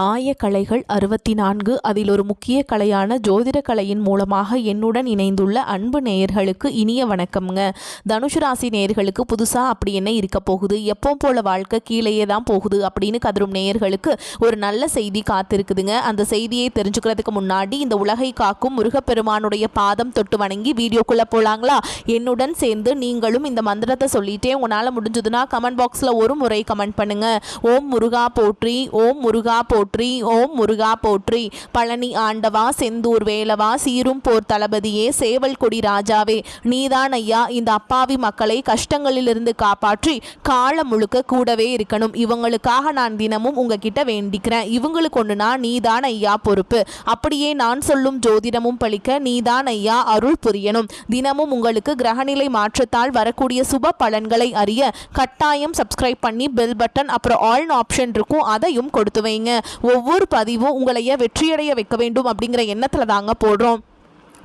ஆயக்கலைகள் 64 அதில் ஒரு முக்கிய கலையான ஜோதிட கலையின் மூலமாக என்னுடன் இணைந்துள்ள அன்பு நேயர்களுக்கு இனிய வணக்கம்ங்க. தனுசு ராசி நேயர்களுக்கு புதுசாக அப்படி என்ன இருக்க போகுது, எப்போ போல வாழ்க்கை கீழேயே தான் போகுது அப்படின்னு கதரும் நேயர்களுக்கு ஒரு நல்ல செய்தி காத்திருக்குதுங்க. அந்த செய்தியை தெரிஞ்சுக்கிறதுக்கு முன்னாடி இந்த உலகை காக்கும் முருகப்பெருமானுடைய பாதம் தொட்டு வணங்கி வீடியோக்குள்ளே போகலாங்களா? என்னுடன் சேர்ந்து நீங்களும் இந்த மந்திரத்தை சொல்லிட்டே உங்களால் முடிஞ்சதுன்னா கமெண்ட் பாக்ஸில் ஒரு முறை கமெண்ட் பண்ணுங்க. ஓம் முருகா போற்றி, ஓம் முருகா போற்றி, ஓம் முருகா போற்றி. பழனி ஆண்டவா, செந்தூர் வேலவா, சீரும் போர் தளபதியே, சேவல் கொடி ராஜாவே, நீதான் ஐயா இந்த அப்பாவி மக்களை கஷ்டங்களிலிருந்து காப்பாற்றி காலம் முழுக்க கூடவே இருக்கணும். இவங்களுக்காக நான் தினமும் உங்ககிட்ட வேண்டிக்கிறேன். இவங்களுக்கு ஒண்ணுனா நீதான் ஐயா பொறுப்பு. அப்படியே நான் சொல்லும் ஜோதிடமும் பழிக்க நீதான் ஐயா அருள் புரியணும். தினமும் உங்களுக்கு கிரகநிலை மாற்றத்தால் வரக்கூடிய சுப பலன்களை அறிய கட்டாயம் சப்ஸ்கிரைப் பண்ணி பெல் பட்டன் அப்புறம் ஆல் ஆப்ஷன் இருக்கும், அதையும் கொடுத்து வைங்க. ஒவ்வொரு பதிவும் உங்களைய வெற்றியடைய வைக்க வேண்டும் அப்படிங்கிற எண்ணத்துல தாங்க போடுறோம்.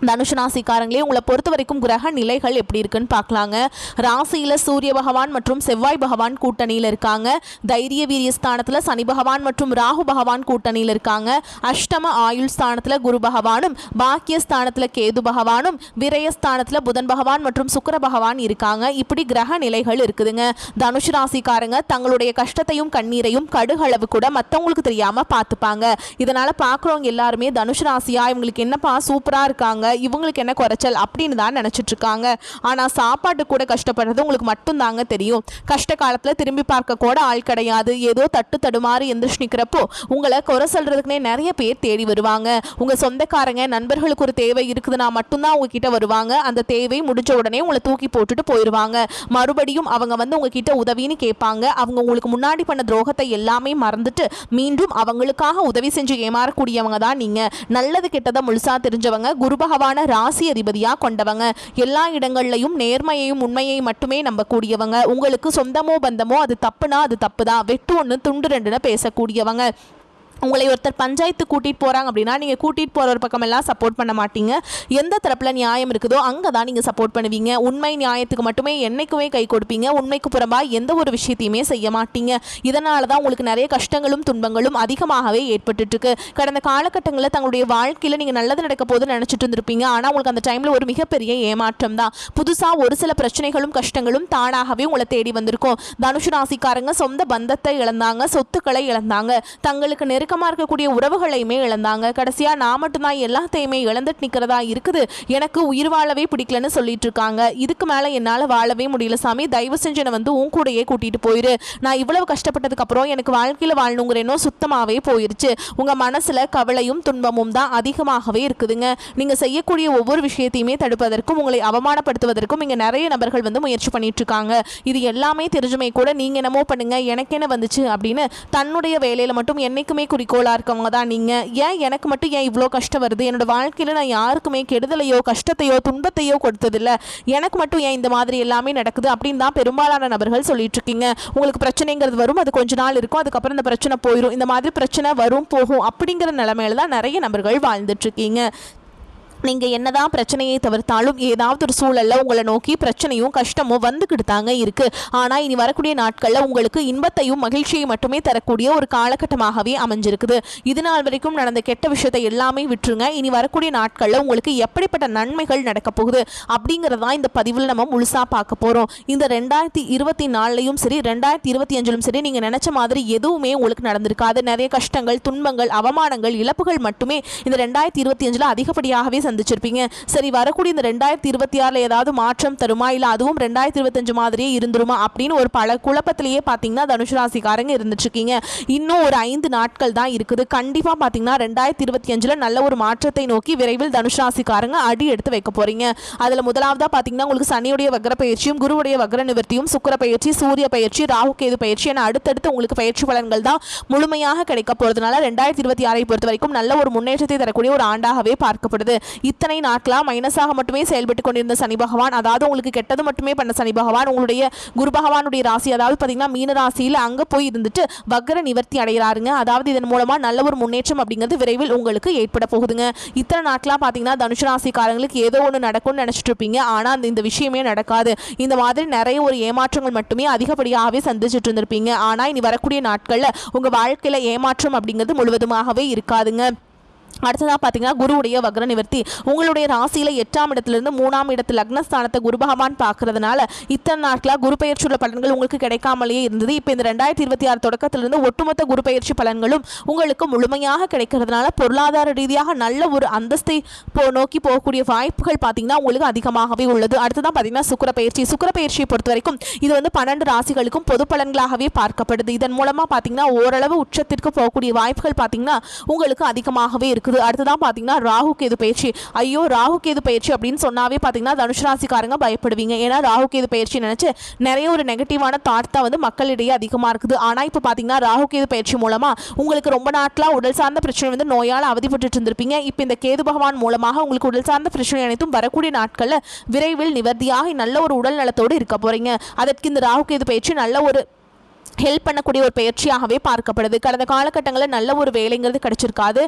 தனுஷு ராசிக்காரங்களே, உங்களை பொறுத்த வரைக்கும் கிரக நிலைகள் எப்படி இருக்குன்னு பார்க்கலாங்க. ராசியில் சூரிய பகவான் மற்றும் செவ்வாய் பகவான் கூட்டணியில் இருக்காங்க. தைரிய வீரிய ஸ்தானத்தில் சனி பகவான் மற்றும் ராகு பகவான் கூட்டணியில் இருக்காங்க. அஷ்டம ஆயுள் ஸ்தானத்தில் குரு பகவானும், பாக்கிய ஸ்தானத்தில் கேது பகவானும், விரயஸ்தானத்தில் புதன் பகவான் மற்றும் சுக்கிர பகவான் இருக்காங்க. இப்படி கிரக நிலைகள் இருக்குதுங்க. தனுஷு ராசிக்காரங்க தங்களுடைய கஷ்டத்தையும் கண்ணீரையும் கடுகளவு கூட மற்றவங்களுக்கு தெரியாம பார்த்துப்பாங்க. இதனால பார்க்குறவங்க எல்லாருமே தனுஷு ராசியா இவங்களுக்கு என்னப்பா சூப்பரா இருக்காங்க, இவங்களுக்கு என்ன குறைச்சல் அப்படின்னு தான் நினைச்சிட்டு இருக்காங்க. ஆனா சாப்பாட்டு கூட கஷ்டப்படுறது உங்களுக்கு மட்டும் தாங்க தெரியும். கஷ்ட காலத்துல திரும்பி பார்க்க கூட ஆள் கிடையாது. ஏதோ தட்டு தடுமாறி எந்திரிச்சு நிக்கிறப்போ உங்களை குறை சொல்றதுக்குனே நிறைய பேர் தேடி வருவாங்க. உங்க சொந்தக்காரங்க நண்பர்களுக்கு ஒரு தேவை இருக்குதுன்னா மட்டும்தான் உங்ககிட்ட வருவாங்க. அந்த தேவை முடிஞ்ச உடனே உங்களை தூக்கி போட்டுட்டு போயிடுவாங்க. மறுபடியும் அவங்க வந்து உங்ககிட்ட உதவின்னு கேட்பாங்க. அவங்க உங்களுக்கு முன்னாடி பண்ண துரோகத்தை எல்லாமே மறந்துட்டு மீண்டும் அவங்களுக்காக உதவி செஞ்சு ஏமாறக்கூடியவங்க தான் நீங்க. நல்லது கெட்டதை முழுசா தெரிஞ்சவங்க, குரு பகவான ராசி அதிபதியா கொண்டவங்க, எல்லா இடங்கள்லையும் நேர்மையையும் உண்மையை மட்டுமே நம்பக்கூடியவங்க. உங்களுக்கு சொந்தமோ பந்தமோ அது தப்புனா அது தப்புதான், வெட்டு ஒன்று துண்டு ரெண்டுன்னு பேசக்கூடியவங்க. உங்களை ஒருத்தர் பஞ்சாயத்து கூட்டிகிட்டு போகிறாங்க அப்படின்னா நீங்கள் கூட்டிகிட்டு போகிற ஒரு பக்கமெல்லாம் சப்போர்ட் பண்ண மாட்டீங்க. எந்த தரப்பில் நியாயம் இருக்குதோ அங்கே தான் நீங்கள் சப்போர்ட் பண்ணுவீங்க. உண்மை நியாயத்துக்கு மட்டுமே என்றைக்குமே கை கொடுப்பீங்க. உண்மைக்கு புறம்பாக எந்த ஒரு விஷயத்தையுமே செய்ய மாட்டீங்க. இதனால தான் உங்களுக்கு நிறைய கஷ்டங்களும் துன்பங்களும் அதிகமாகவே ஏற்பட்டுருக்கு. கடந்த காலகட்டங்களில் தங்களுடைய வாழ்க்கையில் நீங்கள் நல்லது நடக்க போதுன்னு நினச்சிட்டு இருந்திருப்பீங்க. ஆனால் உங்களுக்கு அந்த டைமில் ஒரு மிகப்பெரிய ஏமாற்றம் தான். புதுசாக ஒரு சில பிரச்சனைகளும் கஷ்டங்களும் தானாகவே உங்களை தேடி வந்திருக்கும். தனுஷு ராசிக்காரங்க சொந்த பந்தத்தை இழந்தாங்க, சொத்துக்களை இழந்தாங்க, தங்களுக்கு நெருக்கமாக இருக்கக்கூடிய உறவுகளையுமே இழந்தாங்க. கடைசியா நான் மட்டும்தான் எல்லாத்தையுமே இழந்துட்டு நிக்கிறதா இருக்குது, எனக்கு உயிர் வாழவே பிடிக்கலன்னு சொல்லிட்டு இருக்காங்க. இதுக்கு மேல என்னால வாழவே முடியல சாமி, தயவு செஞ்சு என்னை வந்து உன் கூடயே கூட்டிட்டு போயிரு. நான் இவ்வளவு கஷ்டப்பட்டதுக்கு அப்புறம் எனக்கு வாழ்க்கையில வாழணுங்கிற எண்ணம் சுத்தமாவே போயிருச்சு. உங்க மனசுல கவலையும் துன்பமும் தான் அதிகமாகவே இருக்குதுங்க. நீங்க செய்யக்கூடிய ஒவ்வொரு விஷயத்தையுமே தடுப்பதற்கும் உங்களை அவமானப்படுத்துவதற்கும் இங்க நிறைய நபர்கள் வந்து முயற்சி பண்ணிட்டு இருக்காங்க. இது எல்லாமே தெரிஞ்சுமே கூட நீங்க என்னமோ பண்ணுங்க எனக்கு என்ன வந்துச்சு அப்படின்னு தன்னுடைய வேலையில மட்டும் என்னைக்குமே குறிக்கோளா இருக்கவங்க தான் நீங்க. ஏன் எனக்கு மட்டும் ஏன் இவ்வளோ கஷ்டம் வருது, என்னோட வாழ்க்கையில நான் யாருக்குமே கெடுதலையோ கஷ்டத்தையோ துன்பத்தையோ கொடுத்ததில்ல, எனக்கு மட்டும் ஏன் இந்த மாதிரி எல்லாமே நடக்குது அப்படின்னு தான் பெரும்பாலான நபர்கள் சொல்லிட்டு இருக்கீங்க. உங்களுக்கு பிரச்சனைங்கிறது வரும், அது கொஞ்ச நாள் இருக்கும், அதுக்கப்புறம் இந்த பிரச்சனை போயிடும். இந்த மாதிரி பிரச்சனை வரும் போகும் அப்படிங்கிற நிலைமையில தான் நிறைய நபர்கள் வாழ்ந்துட்டு இருக்கீங்க. நீங்கள் என்னதான் பிரச்சனையை தவிர்த்தாலும் ஏதாவது ஒரு சூழலில் உங்களை நோக்கி பிரச்சனையும் கஷ்டமும் வந்துக்கிட்டு தாங்க இருக்குது. ஆனால் இனி வரக்கூடிய நாட்களில் உங்களுக்கு இன்பத்தையும் மகிழ்ச்சியை மட்டுமே தரக்கூடிய ஒரு காலகட்டமாகவே அமைஞ்சிருக்குது. இது நாள் வரைக்கும் நடந்த கெட்ட விஷயத்தை எல்லாமே விட்டுருங்க. இனி வரக்கூடிய நாட்களில் உங்களுக்கு எப்படிப்பட்ட நன்மைகள் நடக்க போகுது அப்படிங்கிறதான் இந்த பதிவில் நம்ம முழுசாக பார்க்க போகிறோம். இந்த 2024லையும் சரி 2025லும் சரி நீங்கள் நினச்ச மாதிரி எதுவுமே உங்களுக்கு நடந்திருக்காது. நிறைய கஷ்டங்கள், துன்பங்கள், அவமானங்கள், இழப்புகள் மட்டுமே இந்த 2025ல் அதிகப்படியாகவே சந்திச்சிருப்பீங்க. சரி, வரக்கூடிய இந்த 2026ல ஏதாவது மாற்றம் தருமா, இல்ல அதுவும் 2025 மாதிரியே இருந்துருமா அப்படின்னு ஒரு பல குழப்பத்திலேயே பாத்தீங்கன்னா தனுஷு ராசிக்காரங்க இருந்துட்டு இருக்கீங்க. இன்னும் ஒரு 5 நாட்கள் தான் இருக்குது. கண்டிப்பா பாத்தீங்கன்னா 2025ல நல்ல ஒரு மாற்றத்தை நோக்கி விரைவில் தனுஷு ராசிக்காரங்க அடி எடுத்து வைக்க போறீங்க. அதுல முதலாவதா பாத்தீங்கன்னா உங்களுக்கு சனியுடைய வக்ர பயிற்சியும், குருவுடைய வக்ர நிவர்த்தியும், சுக்கிர பயிற்சி, சூரிய பயிற்சி, ராகு கேது பயிற்சி என அடுத்தடுத்து உங்களுக்கு பயிற்சி பலன்கள் தான் முழுமையாக கிடைக்க போறதுனால 2026ஐ பொறுத்த வரைக்கும் நல்ல ஒரு முன்னேற்றத்தை தரக்கூடிய ஒரு ஆண்டாகவே பார்க்கப்படுது. இத்தனை நாட்களாக மைனஸாக மட்டுமே செயல்பட்டு கொண்டிருந்த சனி பகவான், அதாவது உங்களுக்கு கெட்டது மட்டுமே பண்ண சனி பகவான் உங்களுடைய குரு பகவானுடைய ராசி, அதாவது பார்த்தீங்கன்னா மீன ராசியில் அங்கே போய் இருந்துட்டு வக்ர நிவர்த்தி அடைகிறாருங்க. அதாவது இதன் மூலமாக நல்ல ஒரு முன்னேற்றம் அப்படிங்கிறது விரைவில் உங்களுக்கு ஏற்பட போகுதுங்க. இத்தனை நாட்களாக பார்த்தீங்கன்னா தனுசு ராசிக்காரங்களுக்கு ஏதோ ஒன்று நடக்கும்னு நினச்சிட்டு இருப்பீங்க. ஆனால் இந்த விஷயமே நடக்காது. இந்த மாதிரி நிறைய ஒரு ஏமாற்றங்கள் மட்டுமே அதிகப்படியாகவே சந்திச்சுட்டு இருந்திருப்பீங்க. ஆனால் இனி வரக்கூடிய நாட்களில் உங்கள் வாழ்க்கையில் ஏமாற்றம் அப்படிங்கிறது முழுவதுமாகவே இருக்காதுங்க. அடுத்ததாக பார்த்தீங்கன்னா குருவுடைய வக்ர நிவர்த்தி உங்களுடைய ராசியில் 8ஆம் இடத்திலிருந்து 3ஆம் இடத்து லக்னஸ்தானத்தை குரு பகவான் பார்க்கறதுனால இத்தனை நாட்களாக குரு பயிற்சியுள்ள பலன்கள் உங்களுக்கு கிடைக்காமலேயே இருந்தது. இப்போ இந்த 2026 தொடக்கத்திலிருந்து ஒட்டுமொத்த குரு பயிற்சி பலன்களும் உங்களுக்கு முழுமையாக கிடைக்கிறதுனால பொருளாதார ரீதியாக நல்ல ஒரு அந்தஸ்தை நோக்கி போகக்கூடிய வாய்ப்புகள் பார்த்தீங்கன்னா உங்களுக்கு அதிகமாகவே உள்ளது. அடுத்ததான் பார்த்தீங்கன்னா சுக்கிர பயிற்சியை பொறுத்த வரைக்கும் இது வந்து 12 ராசிகளுக்கும் பொது பலன்களாகவே பார்க்கப்படுது. இதன் மூலமாக பார்த்தீங்கன்னா ஓரளவு உச்சத்திற்கு போகக்கூடிய வாய்ப்புகள் பார்த்தீங்கன்னா உங்களுக்கு அதிகமாகவே இருக்குது. அடுத்ததான் பார்த்தீங்கன்னா ராகு கேது பயிற்சி. ஐயோ ராகு கேது பயிற்சி அப்படின்னு சொன்னாவே பார்த்தீங்கன்னா தனுசு ராசிக்காரங்க பயப்படுவீங்க. ஏன்னா ராகு கேது பயிற்சி நினைச்சு நிறைய ஒரு நெகட்டிவான தாட் தான் வந்து மக்களிடையே அதிகமாக இருக்குது. ஆனால் இப்போ பார்த்தீங்கன்னா ராகு கேது பயிற்சி மூலமாக உங்களுக்கு ரொம்ப நாட்களாக உடல் சார்ந்த பிரச்சனை வந்து நோயால் அவதிப்பட்டு இருந்திருப்பீங்க. இப்போ இந்த கேது பகவான் மூலமாக உங்களுக்கு உடல் சார்ந்த பிரச்சனை அனைத்தும் வரக்கூடிய நாட்களில் விரைவில் நிவர்த்தியாக நல்ல ஒரு உடல் நலத்தோடு இருக்க போறீங்க. அதற்கு இந்த ராகு கேது பயிற்சி நல்ல ஒரு ஹெல்ப் பண்ணக்கூடிய ஒரு பயிற்சியாகவே பார்க்கப்படுது. கடந்த காலகட்டங்களில் நல்ல ஒரு வேலைங்கிறது கிடைச்சிருக்காது.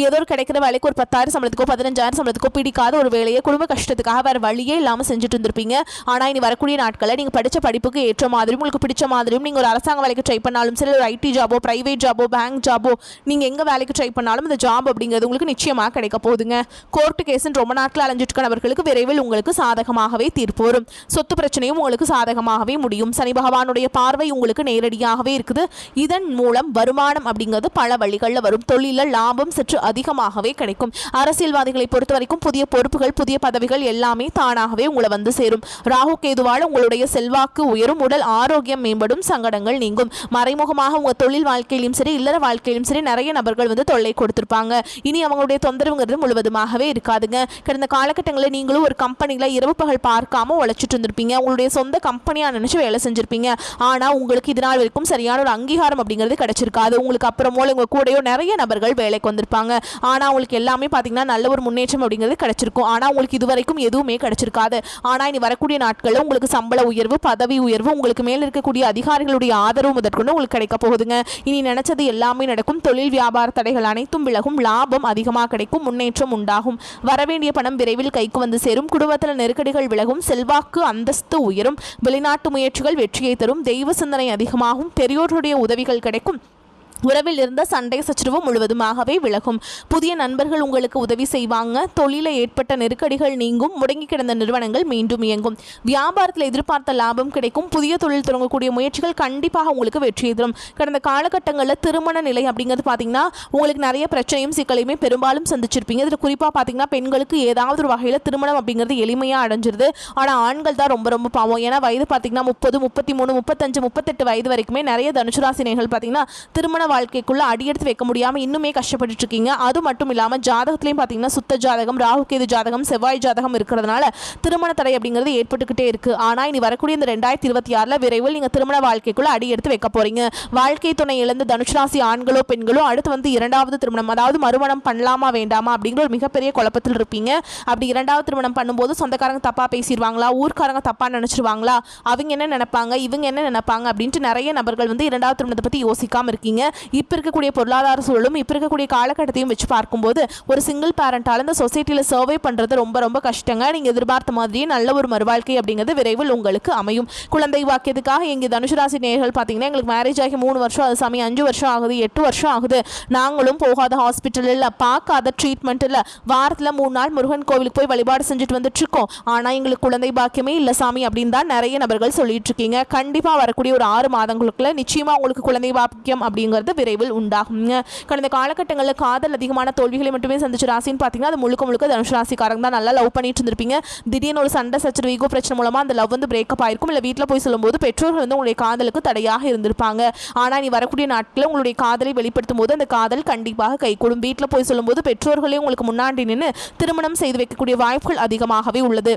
ஏதோ ஒரு கிடைக்கிற வேலைக்கு ஒரு 10,000 சம்பளத்துக்கோ 15,000 சம்பளத்துக்கோ பிடிக்காத ஒரு வேலையை குடும்ப கஷ்டத்துக்காக வேறு வழியே இல்லாமல் செஞ்சுட்டு இருந்திருப்பீங்க. ஆனால் இனி வரக்கூடிய நாட்களில் நீங்கள் படித்த படிப்புக்கு ஏற்ற மாதிரியும் உங்களுக்கு பிடிச்ச மாதிரியும் நீங்கள் ஒரு அரசாங்க வேலைக்கு ட்ரை பண்ணாலும் சரி, ஒரு ஐடி ஜாபோ ப்ரைவேட் ஜாபோ பேங்க் ஜாபோ நீங்கள் எங்கே வேலைக்கு ட்ரை பண்ணாலும் இந்த ஜாப் அப்படிங்கிறது உங்களுக்கு நிச்சயமாக கிடைக்க போகுதுங்க. கோர்ட்டு கேஸுன்னு ரொம்ப நாட்கள் அலைஞ்சிட்டு நபர்களுக்கு விரைவில் உங்களுக்கு சாதகமாகவே தீர்ப்பு வரும். சொத்து பிரச்சனையும் உங்களுக்கு சாதகமாகவே முடியும். சனி பகவானுடைய பார்வை உங்களுக்கு நேரடியாகவே இருக்குது. இதன் மூலம் வருமானம் அப்படிங்கிறது பல வழிகளில் வரும். தொழிலில் லாபம் சற்று அதிகமாகவே கிடைக்கும். அரசியல்வாதிகளை பொறுத்த வரைக்கும் புதிய பொறுப்புகள் புதிய பதவிகள் எல்லாமே தானாகவே உங்களை வந்து சேரும். ராகு கேதுவால் உங்களுடைய செல்வாக்கு உயரும், உடல் ஆரோக்கியம் மேம்படும், சங்கடங்கள் நீங்கும். மறைமுகமாக உங்கள் தொழில் வாழ்க்கையிலும் சரி இல்லற வாழ்க்கையிலும் சரி நிறைய நபர்கள் வந்து தொல்லை கொடுத்திருப்பாங்க. இனி அவங்களுடைய தொந்தரவுங்கிறது முழுவதுமாகவே இருக்காதுங்க. கடந்த காலகட்டங்களில் நீங்களும் ஒரு கம்பெனியில் இரவு பகல் பார்க்காம உழைச்சிட்டு இருந்திருப்பீங்க. உங்களுடைய சொந்த கம்பெனியாக நினைச்சு வேலை செஞ்சிருப்பீங்க. ஆனால் உங்களுக்கு இதனால் வரைக்கும் சரியான ஒரு அங்கீகாரம் அப்படிங்கிறது கிடைச்சிருக்காது. உங்களுக்கு அப்புறமோ உங்க கூடயோ நிறைய நபர்கள் வேலைக்கு வந்திருப்பாங்க. ஆனால் உங்களுக்கு எல்லாமே பார்த்தீங்கன்னா நல்ல ஒரு முன்னேற்றம் அப்படிங்கிறது கிடைச்சிருக்கும். ஆனால் உங்களுக்கு இதுவரைக்கும் எதுவுமே கிடைச்சிருக்காது. ஆனால் இனி வரக்கூடிய நாட்களில் உங்களுக்கு சம்பள உயர்வு பதவி உயர்வு உங்களுக்கு மேல் இருக்கக்கூடிய அதிகாரிகளுடைய ஆதரவு முதற்கொண்டு உங்களுக்கு கிடைக்க போகுதுங்க. இனி நினைச்சது எல்லாமே நடக்கும். தொழில் வியாபார தடைகள் அனைத்தும் விலகும். லாபம் அதிகமாக கிடைக்கும். முன்னேற்றம் உண்டாகும். வரவேண்டிய பணம் விரைவில் கைக்கு வந்து சேரும். குடும்பத்தில் நெருக்கடிகள் விலகும். செல்வாக்கு அந்தஸ்து உயரும். வெளிநாட்டு முயற்சிகள் வெற்றியை தரும். தெய்வ சிந்தனை அதிகமாகும். பெரியோர்களுடைய உதவிகள் கிடைக்கும். உறவில் இருந்த சண்டை சச்சரவு முழுவதுமாகவே விலகும். புதிய நண்பர்கள் உங்களுக்கு உதவி செய்வாங்க. தொழிலில் ஏற்பட்ட நெருக்கடிகள் நீங்கும். முடங்கி கிடந்த நிறுவனங்கள் மீண்டும் இயங்கும். வியாபாரத்தில் எதிர்பார்த்த லாபம் கிடைக்கும். புதிய தொழில் தொடங்கக்கூடிய முயற்சிகள் கண்டிப்பாக உங்களுக்கு வெற்றி தரும். கடந்த காலகட்டங்களில் திருமண நிலை அப்படிங்கிறது பார்த்தீங்கன்னா உங்களுக்கு நிறைய பிரச்சனையும் சிக்கலையுமே பெரும்பாலும் சந்திச்சிருப்பீங்க. இதில் குறிப்பாக பார்த்தீங்கன்னா பெண்களுக்கு ஏதாவது ஒரு வகையில் திருமணம் அப்படிங்கிறது எளிமையாக அடைஞ்சிருது. ஆனால் ஆண்கள் தான் ரொம்ப ரொம்ப பாவம். ஏன்னா வயது பார்த்தீங்கன்னா 30 33 35 38 வயது வரைக்குமே நிறைய தனுசு ராசினியர்கள் பார்த்தீங்கன்னா திருமண வாழ்க்கைக்குள்ள அடியெடுத்து வைக்க முடியாம இன்னுமே கஷ்டப்பட்டு இருக்கீங்க. அது மட்டும் இல்லாம ஜாதகத்திலையும் பாத்தீங்கன்னா சுத்த ஜாதகம் ராகு கேது ஜாதகம் செவ்வாய் ஜாதகம் இருக்கிறதுனால திருமண தடை அப்படிங்கிறது ஏற்பட்டுக்கிட்டே இருக்கு. ஆனா இனி வரக்கூடிய இந்த 2026 விரைவில் நீங்க திருமண வாழ்க்கைக்குள்ள அடி எடுத்து வைக்க போறீங்க. வாழ்க்கை துணை இழந்த தனுசு ராசி ஆண்களோ பெண்களோ அடுத்து வந்து 2வது திருமணம் அதாவது மறுமணம் பண்ணலாமா வேண்டாமா அப்படிங்கிற ஒரு மிகப்பெரிய குழப்பத்தில் இருப்பீங்க. அப்படி 2வது திருமணம் பண்ணும்போது சொந்தக்காரங்க தப்பா பேசிடுவாங்களா, ஊர்க்காரங்க தப்பா நினைச்சிருவாங்களா, அவங்க என்ன நினைப்பாங்க இவங்க என்ன நினைப்பாங்க அப்படின்ட்டு நிறைய நபர்கள் வந்து 2வது திருமணத்தை பத்தி யோசிக்காம இருக்கீங்க. இப்போ இருக்கக்கூடிய பொருளாதார சூழலும் இப்போ இருக்கக்கூடிய காலகட்டத்தையும் வச்சு பார்க்கும்போது ஒரு சிங்கிள் பேரண்டால் இந்த சொசைட்டியில் சர்வை பண்ணுறது ரொம்ப ரொம்ப கஷ்டங்க. நீங்கள் எதிர்பார்த்த மாதிரியே நல்ல ஒரு மறுவாழ்க்கை அப்படிங்கிறது விரைவில் உங்களுக்கு அமையும். குழந்தை வாக்கியத்துக்காக எங்கள் தனுசு ராசி நேயர்கள் பார்த்தீங்கன்னா எங்களுக்கு மேரேஜ் ஆகி 3 வருஷம் அது சாமி 5 வருஷம் ஆகுது 8 வருஷம் ஆகுது நாங்களும் போகாத ஹாஸ்பிட்டல் இல்லை பார்க்காத ட்ரீட்மெண்ட் இல்லை வாரத்தில் 3 நாள் முருகன் கோவிலுக்கு போய் வழிபாடு செஞ்சுட்டு வந்துட்டு இருக்கோம். ஆனால் எங்களுக்கு குழந்தை பாக்கியமே இல்லை சாமி அப்படின்னு தான் நிறைய நபர்கள் சொல்லிட்டு இருக்கீங்க. கண்டிப்பாக வரக்கூடிய ஒரு 6 மாதங்களுக்குள்ள நிச்சயமாக உங்களுக்கு குழந்தை பாக்கியம் அப்படிங்கிறது விரைவில் உண்டாகுங்க. கடந்த காலகட்டங்களில் காதல் அதிகமான தோல்விகளை மட்டுமே சந்திச்ச ராசின்னு பார்த்தீங்கன்னா அது முழுக்க முழுக்க தனுசு ராசிக்காரங்க தான். நல்லா லவ் பண்ணிட்டு இருந்திருப்பீங்க. திடீர்னு ஒரு சண்டை சச்சரவு ஈகோ பிரச்சனை மூலமா அந்த லவ் வந்து பிரேக்கப் ஆயிருக்கும். இல்லை வீட்டில் போய் சொல்லும்போது பெற்றோர்கள் வந்து உங்களுடைய காதலுக்கு தடையாக இருந்திருப்பாங்க. ஆனால் நீ வரக்கூடிய நாட்களில் உங்களுடைய காதலை வெளிப்படுத்தும் போது அந்த காதல் கண்டிப்பாக கைகூடும். வீட்டில் போய் சொல்லும்போது பெற்றோர்களே உங்களுக்கு முன்னாடி நின்று திருமணம் செய்து வைக்கக்கூடிய வாய்ப்புகள் அதிகமாகவே உள்ளது.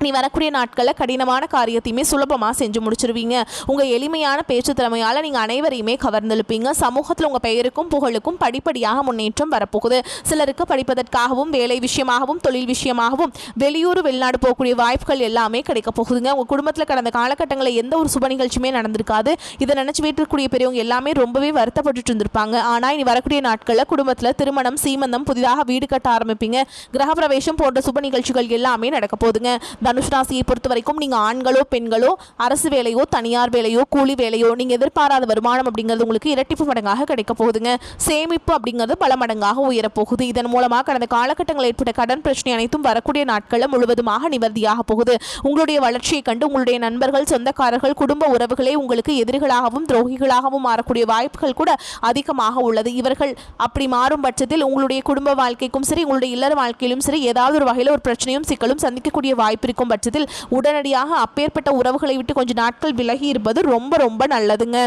நீ வரக்கூடிய நாட்களில் கடினமான காரியத்தையுமே சுலபமாக செஞ்சு முடிச்சிருவீங்க. உங்கள் எளிமையான பேச்சு திறமையால் நீங்கள் அனைவரையுமே கவர்ந்தெழுப்பீங்க. சமூகத்தில் உங்கள் பெயருக்கும் புகழுக்கும் படிப்படியாக முன்னேற்றம் வரப்போகுது. சிலருக்கு படிப்பதற்காகவும் வேலை விஷயமாகவும் தொழில் விஷயமாகவும் வெளியூர் வெளிநாடு போகக்கூடிய வாய்ப்புகள் எல்லாமே கிடைக்க போகுதுங்க. உங்கள் குடும்பத்தில் கடந்த காலகட்டங்களில் எந்த ஒரு சுப நிகழ்ச்சியுமே நடந்திருக்காது. இதை நினச்சி வீட்டிற்குரிய பெரியவங்க எல்லாமே ரொம்பவே வருத்தப்பட்டு இருந்திருப்பாங்க. ஆனால் இனி வரக்கூடிய நாட்களில் குடும்பத்தில் திருமணம், சீமந்தம், புதிதாக வீடு கட்ட ஆரம்பிப்பீங்க. கிரகப்பிரவேசம் போன்ற சுப நிகழ்ச்சிகள் எல்லாமே நடக்க போகுதுங்க. தனுஷ் ராசியை பொறுத்த வரைக்கும் நீங்கள் ஆண்களோ பெண்களோ அரசு வேலையோ தனியார் வேலையோ கூலி வேலையோ நீங்கள் எதிர்பாராத வருமானம் அப்படிங்கிறது உங்களுக்கு இரட்டிப்பு மடங்காக கிடைக்க போகுதுங்க. சேமிப்பு அப்படிங்கிறது பல மடங்காக உயரப்போகுது. இதன் மூலமாக கடந்த காலகட்டங்களில் ஏற்பட்ட கடன் பிரச்சனை அனைத்தும் வரக்கூடிய நாட்களில் முழுவதுமாக நிவர்த்தியாக போகுது. உங்களுடைய வளர்ச்சியை கண்டு உங்களுடைய நண்பர்கள், சொந்தக்காரர்கள், குடும்ப உறவுகளே உங்களுக்கு எதிரிகளாகவும் துரோகிகளாகவும் மாறக்கூடிய வாய்ப்புகள் கூட அதிகமாக உள்ளது. இவர்கள் அப்படி மாறும் பட்சத்தில் உங்களுடைய குடும்ப வாழ்க்கைக்கும் சரி, உங்களுடைய இல்லற வாழ்க்கையிலும் சரி, ஏதாவது ஒரு வகையில் ஒரு பிரச்சனையும் சிக்கலும் சந்திக்கக்கூடிய வாய்ப்பு இருக்கும் பட்சத்தில் உடனடியாக அப்பேற்பட்ட உறவுகளை விட்டு கொஞ்சம் நாட்கள் விலகி இருப்பது ரொம்ப ரொம்ப நல்லதுங்க.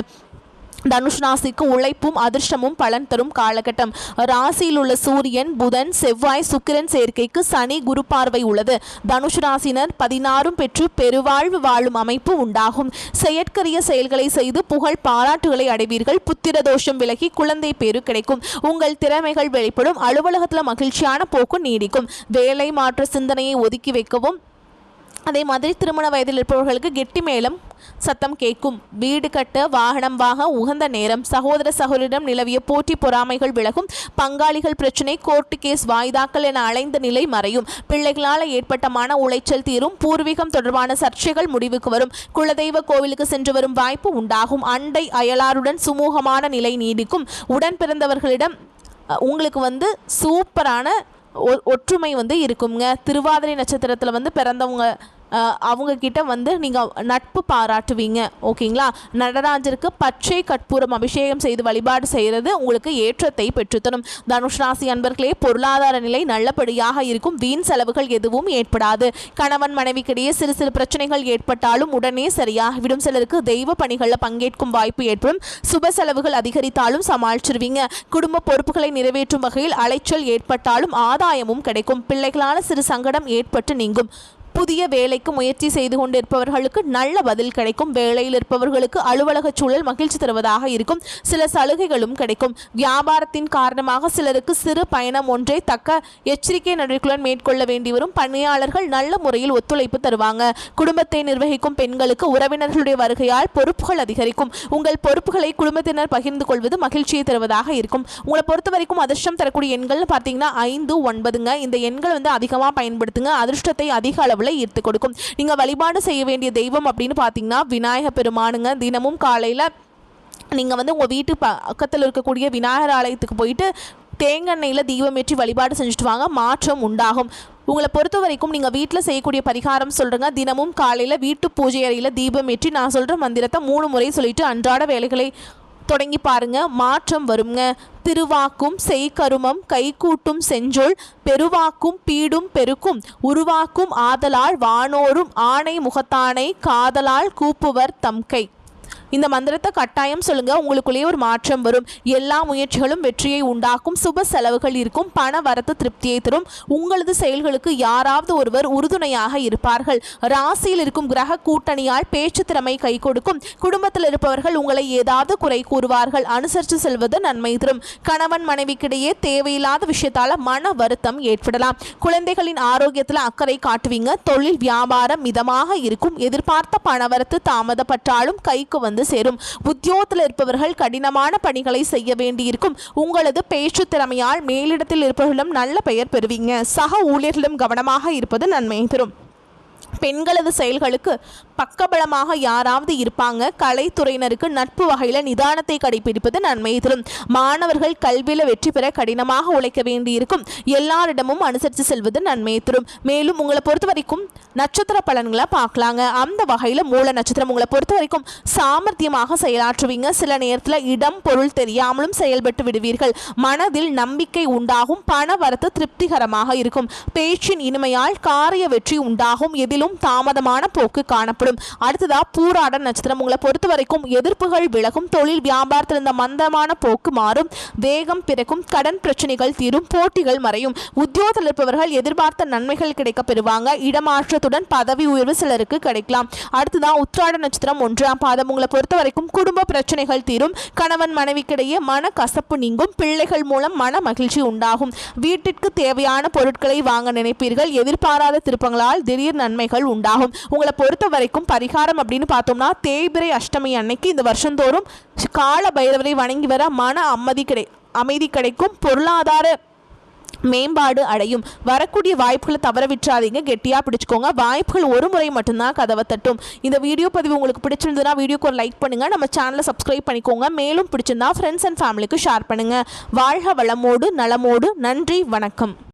தனுஷ் ராசிக்கு உழைப்பும் அதிர்ஷ்டமும் பலன் தரும் காலகட்டம். ராசியில் உள்ள சூரியன், புதன், செவ்வாய், சுக்கிரன் சேர்க்கைக்கு சனி, குரு பார்வை உள்ளது. தனுஷ் ராசினர் 16 பெற்று பெருவாழ்வு வாழும் அமைப்பு உண்டாகும். செயற்கரிய செயல்களை செய்து புகழ் பாராட்டுகளை அடைவீர்கள். புத்திர தோஷம் விலகி குழந்தை பேரு கிடைக்கும். உங்கள் திறமைகள் வெளிப்படும். அலுவலகத்தில் மகிழ்ச்சியான போக்கு நீடிக்கும். வேலை மாற்ற சிந்தனையை ஒதுக்கி வைக்கவும். அதே மாதிரி திருமண வயதில் இருப்பவர்களுக்கு கெட்டி மேளம் சத்தம் கேட்கும். வீடு கட்ட, வாகனம் வாங்க உகந்த நேரம். சகோதர சகோதரிடம் நிலவிய போட்டி பொறாமைகள் விலகும். பங்காளிகள் பிரச்சினை, கோர்ட்டு கேஸ், வாய்தாக்கள் என அலைந்த நிலை மறையும். பிள்ளைகளால் ஏற்பட்ட மன உளைச்சல் தீரும். பூர்வீகம் தொடர்பான சர்ச்சைகள் முடிவுக்கு வரும். குலதெய்வ கோவிலுக்கு சென்று வரும் வாய்ப்பு உண்டாகும். அண்டை அயலாருடன் சுமூகமான நிலை நீடிக்கும். உடன் பிறந்தவர்களிடம் உங்களுக்கு சூப்பரான ஒற்றுமை இருக்குங்க. திருவாதிரை நட்சத்திரத்தில் பிறந்தவங்க அவங்க கிட்ட நீங்கள் நட்பு பாராட்டுவீங்க. ஓகேங்களா? நடராஜருக்கு பச்சை கற்பூரம் அபிஷேகம் செய்து வழிபாடு செய்கிறது உங்களுக்கு ஏற்றத்தை பெற்றுத்தரும். தனுஷ் ராசி அன்பர்களே, பொருளாதார நிலை நல்லபடியாக இருக்கும். வீண் செலவுகள் எதுவும் ஏற்படாது. கணவன் மனைவிக்கிடையே சிறு சிறு பிரச்சனைகள் ஏற்பட்டாலும் உடனே சரியாகிவிடும். சிலருக்கு தெய்வ பணிகளில் பங்கேற்கும் வாய்ப்பு ஏற்படும். சுப செலவுகள் அதிகரித்தாலும் சமாளிச்சிருவீங்க. குடும்ப பொறுப்புகளை நிறைவேற்றும் வகையில் அலைச்சல் ஏற்பட்டாலும் ஆதாயமும் கிடைக்கும். பிள்ளைகளால் சிறு சங்கடம் ஏற்பட்டு நீங்கும். புதிய வேலைக்கு முயற்சி செய்து கொண்டிருப்பவர்களுக்கு நல்ல பதில் கிடைக்கும். வேலையில் இருப்பவர்களுக்கு அலுவலக சூழல் மகிழ்ச்சி தருவதாக இருக்கும். சில சலுகைகளும் கிடைக்கும். வியாபாரத்தின் காரணமாக சிலருக்கு சிறு பயணம் ஒன்றை தக்க எச்சரிக்கை நடவடிக்கையுடன் மேற்கொள்ள வேண்டி வரும். பணியாளர்கள் நல்ல முறையில் ஒத்துழைப்பு தருவாங்க. குடும்பத்தை நிர்வகிக்கும் பெண்களுக்கு உறவினர்களுடைய வருகையால் பொறுப்புகள் அதிகரிக்கும். உங்கள் பொறுப்புகளை குடும்பத்தினர் பகிர்ந்து கொள்வது மகிழ்ச்சியை தருவதாக இருக்கும். உங்களை பொறுத்த வரைக்கும் அதிர்ஷ்டம் தரக்கூடிய எண்கள் பார்த்தீங்கன்னா 5, 9ங்க. இந்த எண்கள் அதிகமாக பயன்படுத்துங்க. அதிர்ஷ்டத்தை அதிக அளவு ஈர்த்து கொடுக்கும். நீங்க வழிபாடு செய்ய வேண்டிய தெய்வம் அப்படின்னு பார்த்தீங்கன்னா விநாயக பெருமானுங்க. தினமும் காலையில் நீங்க உங்க வீட்டு பக்கத்தில் இருக்கக்கூடிய விநாயகர் ஆலயத்துக்கு போயிட்டு தேங்காய் தீபம் ஏற்றி வழிபாடு செஞ்சுட்டு வாங்க. மாற்றம் உண்டாகும். உங்களை பொறுத்த வரைக்கும் நீங்கள் வீட்டில் செய்யக்கூடிய பரிகாரம் சொல்கிறேங்க. தினமும் காலையில் வீட்டு பூஜை அறையில் தீபம் ஏற்றி நான் சொல்கிற மந்திரத்தை 3 முறை சொல்லிட்டு அன்றாட வேலைகளை தொடங்கி பாருங்க. மாற்றம் வருங்க. திருவாக்கும் செய்கருமம் கைகூட்டும் செஞ்சொல் பெருவாக்கும் பீடும் பெருக்கும் உருவாக்கும் ஆதலால் வானோரும் ஆணை முகத்தானை காதலால் கூப்புவர் தம்கை. இந்த மந்திரத்தை கட்டாயம் சொல்லுங்க. உங்களுக்குள்ளேயே ஒரு மாற்றம் வரும். எல்லா முயற்சிகளும் வெற்றியை உண்டாக்கும். சுப செலவுகள் இருக்கும். பண வரத்து திருப்தியை தரும். உங்களது செயல்களுக்கு யாராவது ஒருவர் உறுதுணையாக இருப்பார்கள். ராசியில் இருக்கும் கிரக கூட்டணியால் பேச்சு திறமை கை கொடுக்கும். குடும்பத்தில் இருப்பவர்கள் உங்களை ஏதாவது குறை கூறுவார்கள். அனுசரித்து செல்வது நன்மை தரும். கணவன் மனைவிக்கிடையே தேவையில்லாத விஷயத்தால மன வருத்தம் ஏற்படலாம். குழந்தைகளின் ஆரோக்கியத்தில் அக்கறை காட்டுவீங்க. தொழில் வியாபாரம் மிதமாக இருக்கும். எதிர்பார்த்த பணவரத்து தாமதப்பட்டாலும் கைக்கு சேரும். உத்தியோகத்தில் இருப்பவர்கள் கடினமான பணிகளை செய்ய வேண்டியிருக்கும். உங்களது பேச்சு திறமையால் மேலிடத்தில் இருப்பவர்களிடம் நல்ல பெயர் பெறுவீங்க. சக ஊழியர்களிடம் கவனமாக இருப்பது நன்மை தரும். பெண்களது செயல்களுக்கு பக்கபலமாக யாராவது இருப்பாங்க. கலைத்துறையினருக்கு நட்பு வகையில் நிதானத்தை கடைபிடிப்பது நன்மை தரும். மாணவர்கள் கல்வியில் வெற்றி பெற கடினமாக உழைக்க வேண்டியிருக்கும். எல்லாரிடமும் அனுசரித்து செல்வது நன்மை தரும். மேலும் உங்களை பொறுத்த வரைக்கும் நட்சத்திர பலன்களை பார்க்கலாங்க. அந்த வகையில் மூல நட்சத்திரம் உங்களை பொறுத்த வரைக்கும் சாமர்த்தியமாக செயலாற்றுவீங்க. சில நேரத்தில் இடம் பொருள் தெரியாமலும் செயல்பட்டு விடுவீர்கள். மனதில் நம்பிக்கை உண்டாகும். பண வரத்து திருப்திகரமாக இருக்கும். பேச்சின் இனிமையால் காரிய வெற்றி உண்டாகும். எதிலும் தாமதமான போக்கு காணப்படும். ஏற்படும். அடுத்ததா பூராட நட்சத்திரம். உங்களை பொறுத்த வரைக்கும் எதிர்ப்புகள் விலகும், தொழில் வியாபாரத்தில் இருந்த மந்தமான போக்கு மாறும், வேகம் பிறக்கும், கடன் பிரச்சனைகள் தீரும், போட்டிகள் மறையும். உத்தியோகத்தில் இருப்பவர்கள் எதிர்பார்த்த நன்மைகள் கிடைக்க பெறுவாங்க. இடமாற்றத்துடன் பதவி உயர்வு சிலருக்கு கிடைக்கலாம். அடுத்ததான் உத்திராட நட்சத்திரம் 1ஆம் பாதம். உங்களை பொறுத்த வரைக்கும் குடும்ப பிரச்சனைகள் தீரும், கணவன் மனைவிக்கிடையே மன கசப்பு நீங்கும், பிள்ளைகள் மூலம் மன மகிழ்ச்சி உண்டாகும். வீட்டிற்கு தேவையான பொருட்களை வாங்க நினைப்பீர்கள். எதிர்பாராத திருப்பங்களால் திடீர் நன்மைகள் உண்டாகும். உங்களை பொறுத்த வரைக்கும் பரிகாரம் அப்படின்னு பார்த்தோம்னா தேய்பிறை அஷ்டமி அன்னைக்கு இந்த வருஷந்தோறும் கால பைரவரை வணங்கி வர மன அமைதி கிடைக்கும், பொருளாதார மேம்பாடு அடையும். வரக்கூடிய வாய்ப்புகளை தவற விட்டுறாதீங்க, கெட்டியாக பிடிச்சிக்கோங்க. வாய்ப்புகள் ஒரு முறை மட்டும்தான் கதவை தட்டும். இந்த வீடியோ பதிவு உங்களுக்கு பிடிச்சிருந்ததுன்னா வீடியோக்கு ஒரு லைக் பண்ணுங்கள், நம்ம சேனலை சப்ஸ்கிரைப் பண்ணிக்கோங்க. மேலும் பிடிச்சிருந்தா ஃப்ரெண்ட்ஸ் அண்ட் ஃபேமிலிக்கு ஷேர் பண்ணுங்கள். வாழ்க வளமோடு நலமோடு. நன்றி, வணக்கம்.